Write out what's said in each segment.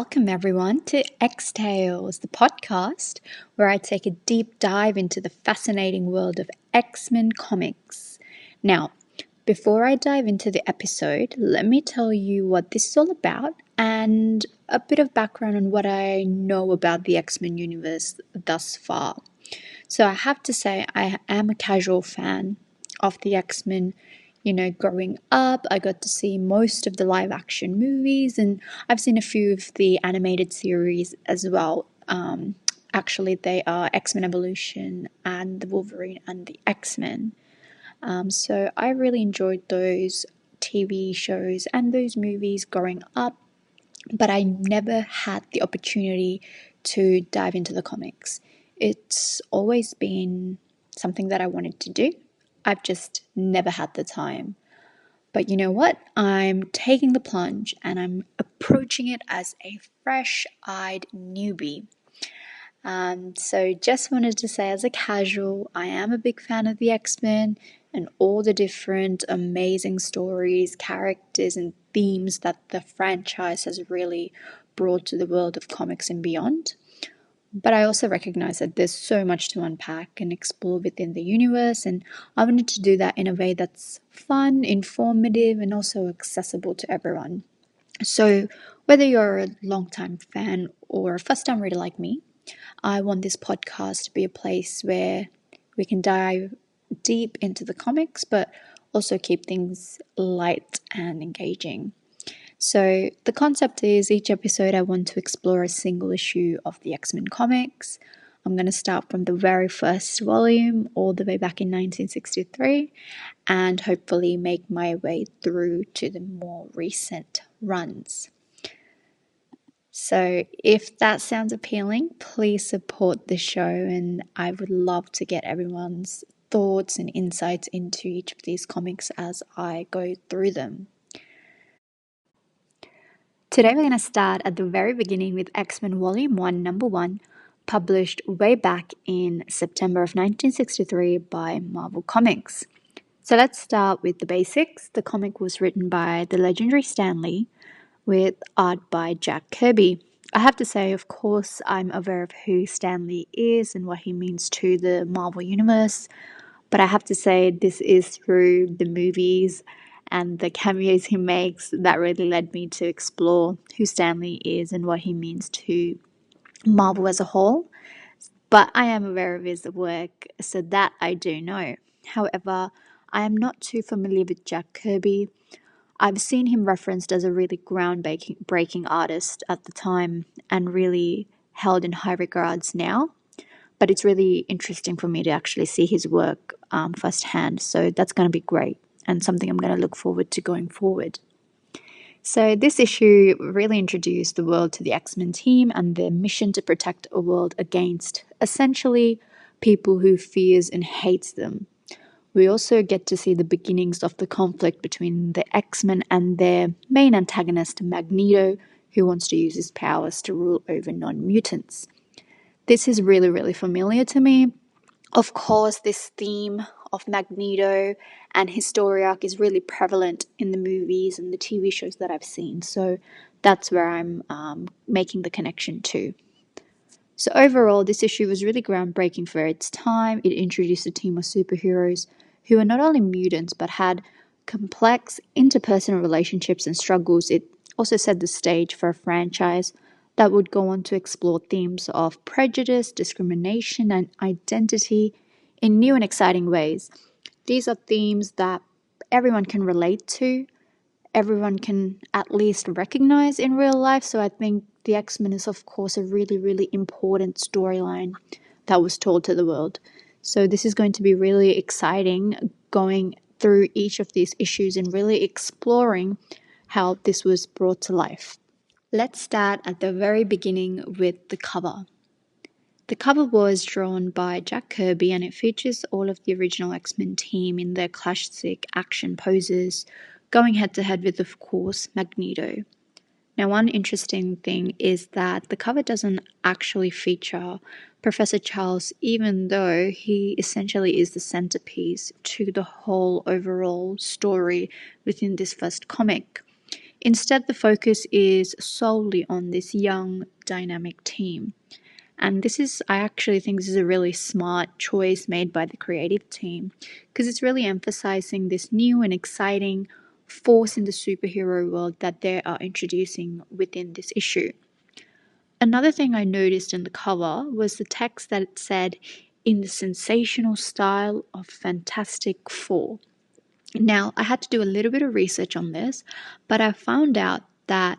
welcome everyone to X Tales, the podcast where I take a deep dive into the fascinating world of X-Men comics. Now, before I dive into the episode, let me tell you what this is all about and a bit of background on what I know about the X-Men universe thus far. So I have to say I am a casual fan of the X-Men. Growing up, I got to see most of the live action movies, and I've seen a few of the animated series as well. Actually, they are X-Men Evolution and the Wolverine and the X-Men. So I really enjoyed those TV shows and those movies growing up, but I never had the opportunity to dive into the comics. It's always been something that I wanted to do. I've just never had the time. But you know what? I'm taking the plunge and I'm approaching it as a fresh-eyed newbie. So just wanted to say, as a casual, I am a big fan of the X-Men and all the different amazing stories, characters, and themes that the franchise has really brought to the world of comics and beyond. But I also recognize that there's so much to unpack and explore within the universe, and I wanted to do that in a way that's fun, informative, and also accessible to everyone. So, whether you're a long-time fan or a first-time reader like me, I want this podcast to be a place where we can dive deep into the comics, but also keep things light and engaging. So, the concept is each episode I want to explore a single issue of the X-Men comics. I'm going to start from the very first volume all the way back in 1963 and hopefully make my way through to the more recent runs. So, if that sounds appealing, please support the show, and I would love to get everyone's thoughts and insights into each of these comics as I go through them. Today we're going to start at the very beginning with X-Men Volume 1, Number 1, published way back in September of 1963 by Marvel Comics. So let's start with the basics. The comic was written by the legendary Stan Lee with art by Jack Kirby. I have to say, of course, I'm aware of who Stan Lee is and what he means to the Marvel Universe, but I have to say this is through the movies and the cameos he makes that really led me to explore who Stan Lee is and what he means to Marvel as a whole. But I am aware of his work, so that I do know. However, I am not too familiar with Jack Kirby. I've seen him referenced as a really groundbreaking artist at the time and really held in high regards now. But it's really interesting for me to actually see his work firsthand. So that's going to be great and something I'm going to look forward to going forward. So this issue really introduced the world to the X-Men team and their mission to protect a world against, essentially, people who fears and hates them. We also get to see the beginnings of the conflict between the X-Men and their main antagonist, Magneto, who wants to use his powers to rule over non-mutants. This is really, really familiar to me. Of course, this theme of Magneto and his story arc is really prevalent in the movies and the TV shows that I've seen, so that's where I'm making the connection to. So overall, this issue was really groundbreaking for its time. It introduced a team of superheroes who are not only mutants but had complex interpersonal relationships and struggles. It also set the stage for a franchise that would go on to explore themes of prejudice, discrimination, and identity in new and exciting ways. These are themes that everyone can relate to, everyone can at least recognize in real life. So I think the X-Men is, of course, a really, really important storyline that was told to the world. So this is going to be really exciting going through each of these issues and really exploring how this was brought to life. Let's start at the very beginning with the cover. The cover was drawn by Jack Kirby and it features all of the original X-Men team in their classic action poses, going head to head with, of course, Magneto. Now, one interesting thing is that the cover doesn't actually feature Professor Charles, even though he essentially is the centerpiece to the whole overall story within this first comic. Instead, the focus is solely on this young, dynamic team. And I actually think this is a really smart choice made by the creative team because it's really emphasizing this new and exciting force in the superhero world that they are introducing within this issue. Another thing I noticed in the cover was the text that said, in the sensational style of Fantastic Four. Now, I had to do a little bit of research on this, but I found out that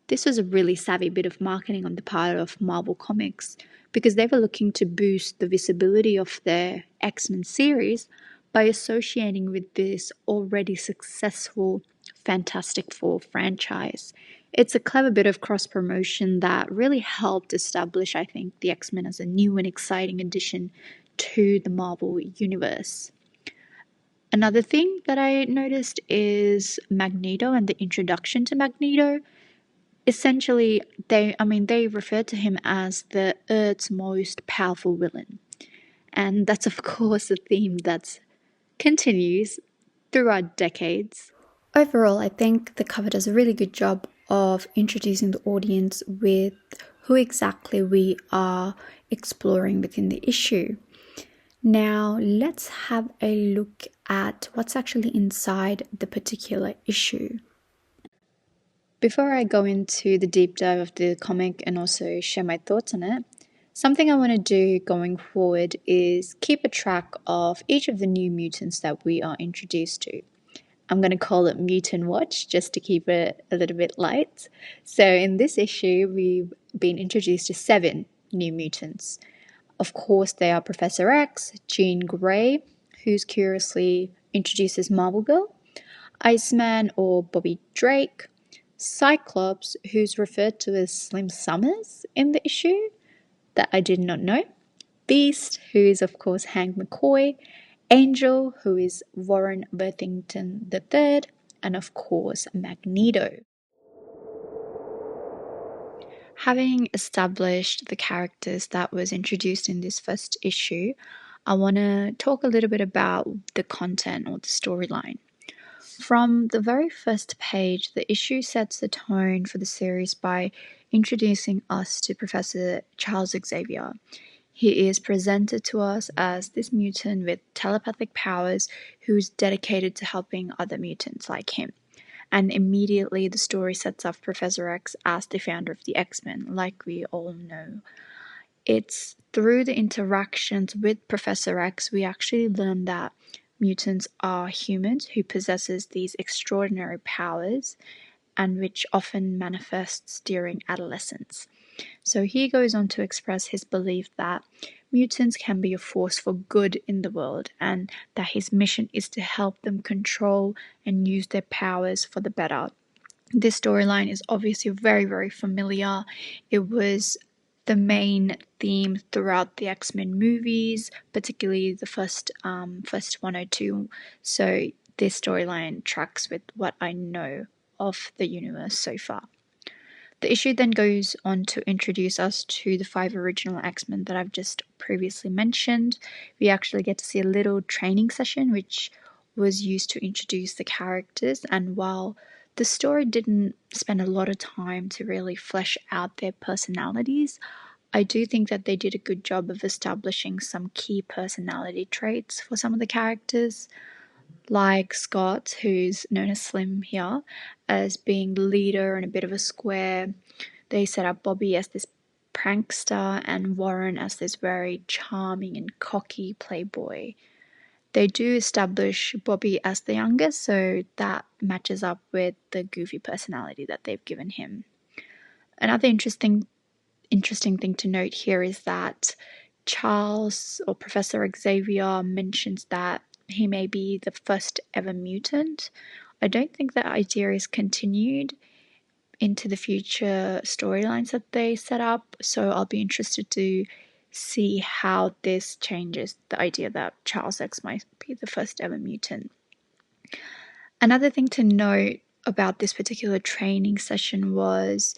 this was a really savvy bit of marketing on the part of Marvel Comics because they were looking to boost the visibility of their X-Men series by associating with this already successful Fantastic Four franchise. It's a clever bit of cross promotion that really helped establish, I think, the X-Men as a new and exciting addition to the Marvel universe. Another thing that I noticed is Magneto and the introduction to Magneto. Essentially, they refer to him as the Earth's most powerful villain. And that's, of course, a theme that continues throughout decades. Overall, I think the cover does a really good job of introducing the audience with who exactly we are exploring within the issue. Now, let's have a look at what's actually inside the particular issue. Before I go into the deep dive of the comic and also share my thoughts on it, something I want to do going forward is keep a track of each of the new mutants that we are introduced to. I'm going to call it Mutant Watch just to keep it a little bit light. So, in this issue, we've been introduced to 7 new mutants. Of course, they are Professor X, Jean Grey, who's curiously introduced as Marvel Girl, Iceman or Bobby Drake, Cyclops, who's referred to as Slim Summers in the issue, that I did not know, Beast, who is of course Hank McCoy, Angel, who is Warren Worthington III, and of course Magneto. Having established the characters that was introduced in this first issue, I want to talk a little bit about the content or the storyline. From the very first page, the issue sets the tone for the series by introducing us to Professor Charles Xavier. He is presented to us as this mutant with telepathic powers who is dedicated to helping other mutants like him. And immediately the story sets up Professor X as the founder of the X-Men, like we all know. It's through the interactions with Professor X we actually learn that mutants are humans who possesses these extraordinary powers and which often manifests during adolescence. So he goes on to express his belief that mutants can be a force for good in the world and that his mission is to help them control and use their powers for the better. This storyline is obviously very, very familiar. It was the main theme throughout the X-Men movies, particularly the first 102. So this storyline tracks with what I know of the universe so far. The issue then goes on to introduce us to the 5 original X-Men that I've just previously mentioned. We actually get to see a little training session which was used to introduce the characters, and while the story didn't spend a lot of time to really flesh out their personalities, I do think that they did a good job of establishing some key personality traits for some of the characters, like Scott, who's known as Slim here, as being the leader and a bit of a square. They set up Bobby as this prankster and Warren as this very charming and cocky playboy. They do establish Bobby as the youngest, so that matches up with the goofy personality that they've given him. Another interesting thing to note here is that Charles or Professor Xavier mentions that he may be the first ever mutant. I don't think that idea is continued into the future storylines that they set up, so I'll be interested to see how this changes the idea that Charles X might be the first ever mutant. Another thing to note about this particular training session was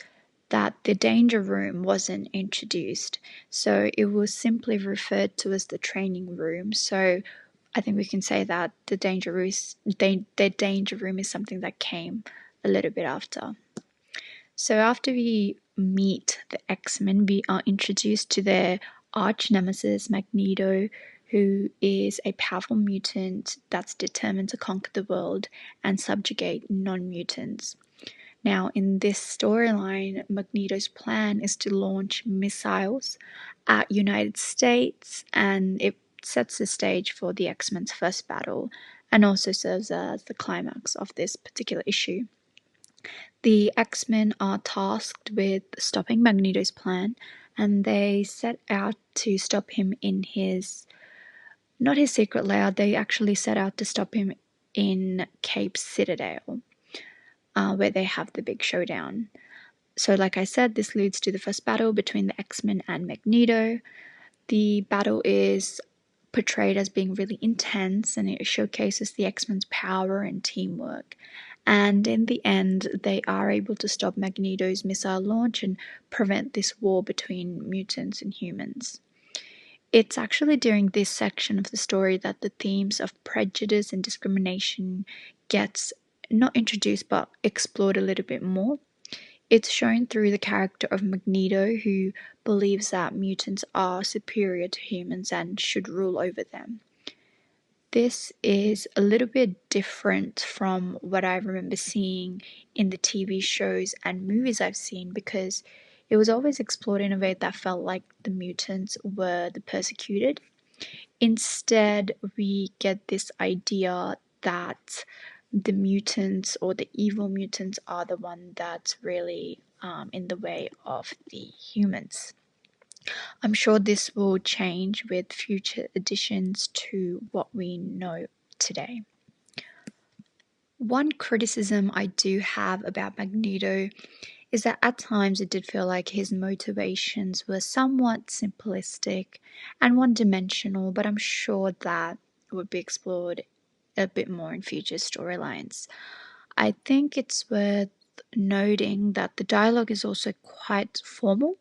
that the danger room wasn't introduced, so it was simply referred to as the training room. So I think we can say that the danger room is something that came a little bit after. So after we meet the X-Men, we are introduced to their arch nemesis, Magneto, who is a powerful mutant that's determined to conquer the world and subjugate non-mutants. Now, in this storyline, Magneto's plan is to launch missiles at United States, and it sets the stage for the X-Men's first battle and also serves as the climax of this particular issue. The X-Men are tasked with stopping Magneto's plan, and they set out to stop him in his, not his secret lair, they actually set out to stop him in Cape Citadel, where they have the big showdown. So like I said, this leads to the first battle between the X-Men and Magneto. The battle is portrayed as being really intense, and it showcases the X-Men's power and teamwork. And in the end, they are able to stop Magneto's missile launch and prevent this war between mutants and humans. It's actually during this section of the story that the themes of prejudice and discrimination gets not introduced but explored a little bit more. It's shown through the character of Magneto, who believes that mutants are superior to humans and should rule over them. This is a little bit different from what I remember seeing in the TV shows and movies I've seen, because it was always explored in a way that felt like the mutants were the persecuted. Instead, we get this idea that the mutants or the evil mutants are the one that's really in the way of the humans. I'm sure this will change with future additions to what we know today. One criticism I do have about Magneto is that at times it did feel like his motivations were somewhat simplistic and one-dimensional, but I'm sure that would be explored a bit more in future storylines. I think it's worth noting that the dialogue is also quite formal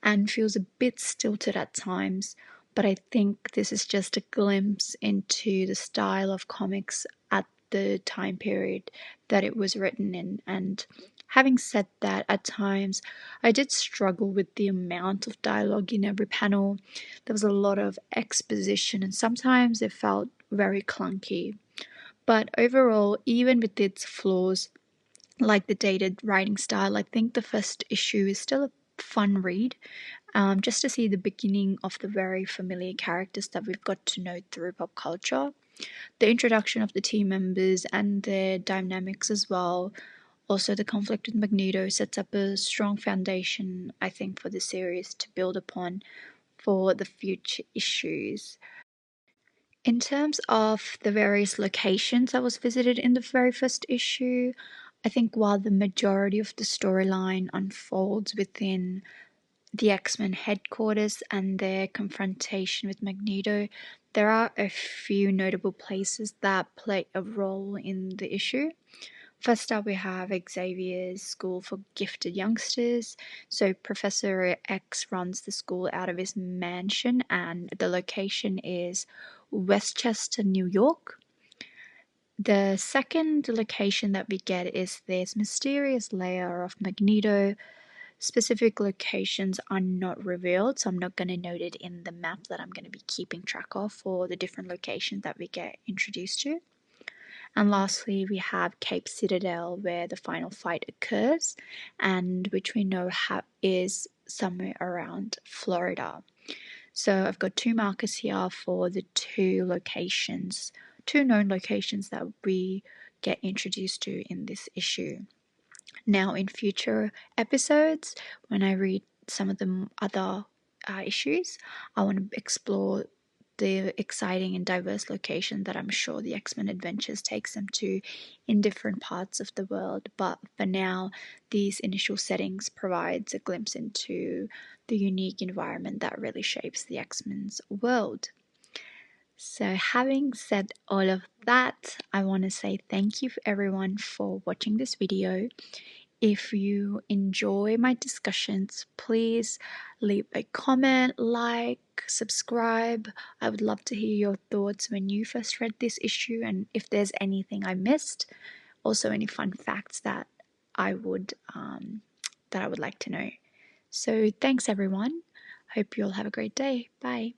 and feels a bit stilted at times, but I think this is just a glimpse into the style of comics at the time period that it was written in. And having said that, at times I did struggle with the amount of dialogue in every panel. There was a lot of exposition, and sometimes it felt very clunky. But overall, even with its flaws, like the dated writing style, I think the first issue is still a fun read, just to see the beginning of the very familiar characters that we've got to know through pop culture. The introduction of the team members and their dynamics as well. Also, the conflict with Magneto sets up a strong foundation, I think, for the series to build upon for the future issues. In terms of the various locations that was visited in the very first issue, I think while the majority of the storyline unfolds within the X-Men headquarters and their confrontation with Magneto, there are a few notable places that play a role in the issue. First up, we have Xavier's School for Gifted Youngsters. So Professor X runs the school out of his mansion, and the location is Westchester, New York. The second location that we get is this mysterious layer of Magneto. Specific locations are not revealed, so I'm not going to note it in the map that I'm going to be keeping track of for the different locations that we get introduced to. And lastly, we have Cape Citadel, where the final fight occurs, and which we know is somewhere around Florida. So I've got two markers here for the two locations, two known locations that we get introduced to in this issue. Now, in future episodes, when I read some of the other issues, I want to explore the exciting and diverse location that I'm sure the X-Men Adventures takes them to in different parts of the world. But for now, these initial settings provides a glimpse into the unique environment that really shapes the X-Men's world. So having said all of that, I want to say thank you everyone for watching this video. If you enjoy my discussions, please leave a comment, like, subscribe. I would love to hear your thoughts when you first read this issue and if there's anything I missed also any fun facts that I would like to know. So thanks everyone. Hope you all have a great day. Bye.